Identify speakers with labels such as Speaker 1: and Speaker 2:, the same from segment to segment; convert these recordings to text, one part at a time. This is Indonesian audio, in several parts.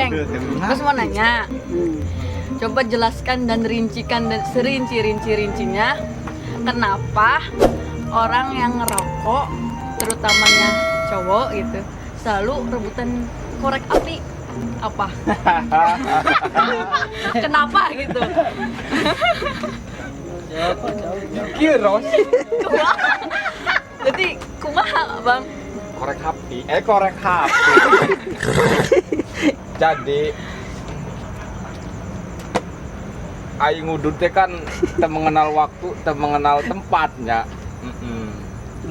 Speaker 1: Ceng. Terus mau nanya. Coba jelaskan dan rincikan dan serinci-rincinya kenapa orang yang ngerokok, terutamanya cowok gitu, selalu rebutan korek api. Apa? Kenapa gitu?
Speaker 2: Kiros.
Speaker 1: Jadi kumaha bang?
Speaker 2: Korek HP. Jadi aing ngudut teh kan teu mengenal waktu, teu mengenal tempatnya.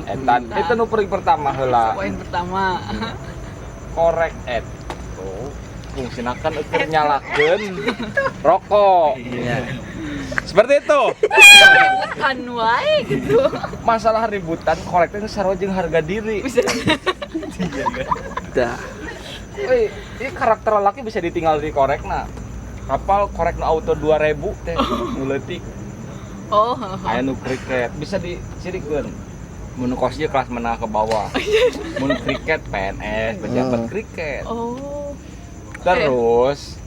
Speaker 2: Etan, itu nu pertama heula.
Speaker 1: Poin pertama.
Speaker 2: Korek fungsina kan eukeun nyalakeun rokok.
Speaker 3: Iya.
Speaker 2: Seperti itu.
Speaker 1: Bukan wae gitu.
Speaker 2: Masalah ributan korek teh sarua jeung harga diri.
Speaker 3: Dah.
Speaker 2: Ini karakter laki bisa ditinggal di korekna. Kapal korek nu auto 2000 teh nu leutik.
Speaker 1: Oh.
Speaker 2: Aya nu kriket bisa disirikeun. Mun kosnya kelas menengah ke bawah. Mun kriket PNS, pejabat kriket.
Speaker 1: Oh.
Speaker 2: Terus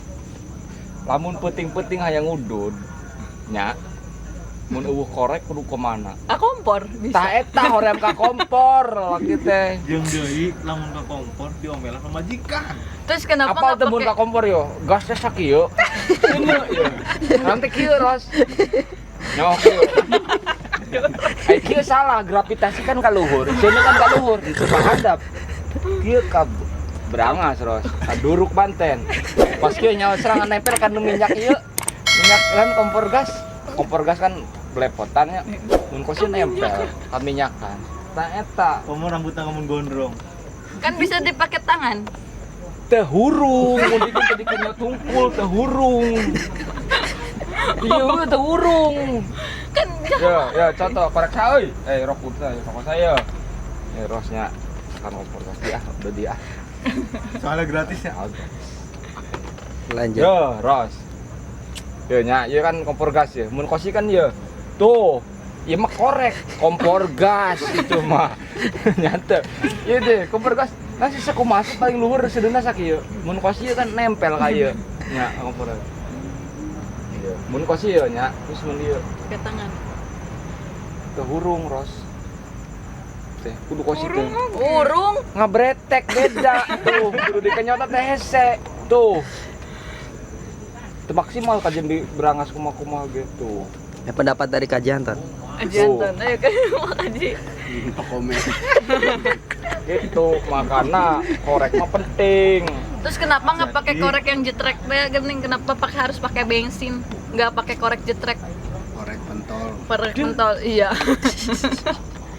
Speaker 2: lamun peuting-peuting hayang ngudud nya mun eueuh korek kudu ka mana?
Speaker 1: Kompor bisa.
Speaker 2: Tah eta hoream ka kompor laki teh.
Speaker 4: Jeung deui lamun ka kompor diomelan ka majikan.
Speaker 1: Terus kenapa
Speaker 2: Apal
Speaker 1: nggak
Speaker 2: teu mun
Speaker 1: pakai
Speaker 2: ka kompor yo? Gasnya sakieu. Ini yo. Nanti kieu ros. Nyok kieu. Ai kieu salah, gravitasi kan ka luhur. Sini kan ka luhur, itu ka hadap. Kieu ka berangas ros. Duruk banten. Pas kieu nyawa serangan nempel kan nu minyak ieu. Minyak kan kompor gas kan belepotannya mun kosin nempel ka minyakan. Tah eta
Speaker 4: Komo rambutna mun gondrong.
Speaker 1: kan bisa dipakai tangan.
Speaker 2: teu hurung, mun dikeun tungkul teu hurung. Ieu teu hurung.
Speaker 1: Kan
Speaker 2: Ya, contoh korek saya euy. Rok putih rokok saya. Rosnya kan kompor gas dia, udah dia.
Speaker 4: Soalnya gratis ya.
Speaker 3: Lanjut.
Speaker 2: Yo, ros. Yo nya, ieu kan kompor gas ya. Mun kosi kan ieu. Tuh, ieu mah korek, kompor gas itu mah. Nyata. Ieu deh, kompor gas. Nasi sakumaha paling luhur sedeuna sakieu. Mun kosi kan nempel ka ieu. Nya, kompor gas. Ieu. Mun kosi ieu nya, terus mun ieu
Speaker 1: pakai tangan.
Speaker 2: teu hurung, ros. Teh, kudu kosi teh.
Speaker 1: Urung.
Speaker 2: Ngabretek beda tuh, kudu dikenyota teh hese. Tuh. Itu maksimal kajian di berangas kumaha gitu.
Speaker 3: Ya, pendapat dari kajian Ton.
Speaker 1: Ajantan, ayo kan mau kaji.
Speaker 3: Komen.
Speaker 2: Gitu, makanya korek mah penting.
Speaker 1: Terus kenapa nggak pakai korek yang jetrek deh? Gening kenapa harus pakai bensin? Nggak pakai korek jetrek?
Speaker 3: Korek pentol.
Speaker 1: Korek pentol, iya.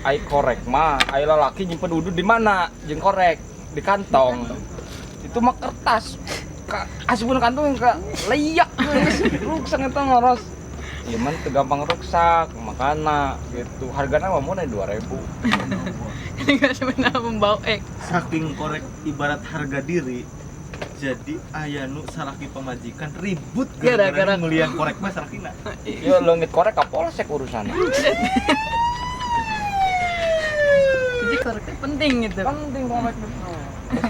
Speaker 2: Ai korek mah, ai lalaki nyimpen udud di mana? Jeung korek di kantong. Itu mah kertas. Asupun kantong yang leyak rusak eta ngoros. Ieu mah teu gampang rusak, makana gitu. Hargana mah mun 2.000.
Speaker 1: Nggak sebenarnya membau
Speaker 4: Saking korek ibarat harga diri. Jadi aya nu saraki pamajikan ribut
Speaker 1: Gara-gara-
Speaker 4: gara-gara mulian korek mah sarakina.
Speaker 2: Ieu leungit korek ka polsek urusanna.
Speaker 1: Jadi koreknya penting gitu.
Speaker 2: Penting korek itu.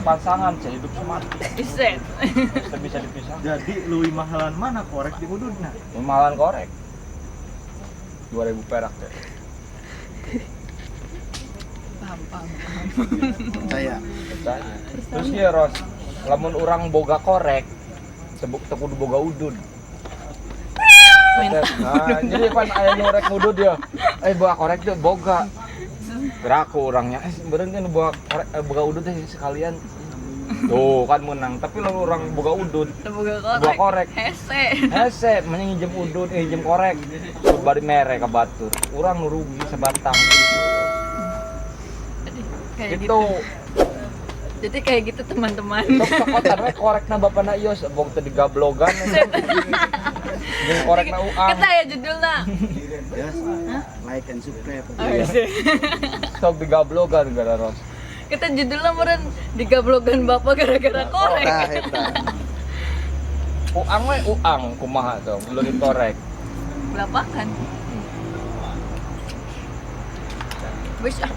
Speaker 2: Pasangan sehidup semati.
Speaker 1: Iset.
Speaker 2: Bisa dipisah.
Speaker 4: Jadi leuwih mahalan mana korek di ududna?
Speaker 2: Mahalan korek 2.000 perak teh.
Speaker 1: Paham.
Speaker 3: Saya.
Speaker 2: Terus ieu Ros, lamun urang boga korek, teu kudu boga udud. Nah, jadi kan aya nu rek ngudud ya. Boga korek teh boga. Geraku orangnya, beneran kan boga udud teh sekalian. Tuh kan menang, tapi lalu orang boga udud, boga korek. Hese, menginjem udud, nginjem korek. Bari mere ka batur. Urang nu rugi sebatang.
Speaker 1: Kayak
Speaker 2: Gitu.
Speaker 1: Jadi kayak gitu teman-teman.
Speaker 2: Sok sokotan we korekna bapana ios, bong teu digablogan. Jeung korekna uang.
Speaker 1: Kita ya judulnya.
Speaker 3: Yes. Like and subscribe.
Speaker 2: Sok digablogan gara Ros.
Speaker 1: Kita judulnya meureun digablogan bapak gara-gara korek.
Speaker 3: Tah eta.
Speaker 2: Uang we uang kumaha tuh, belum dikorek.
Speaker 1: Belapakan. Wis ah.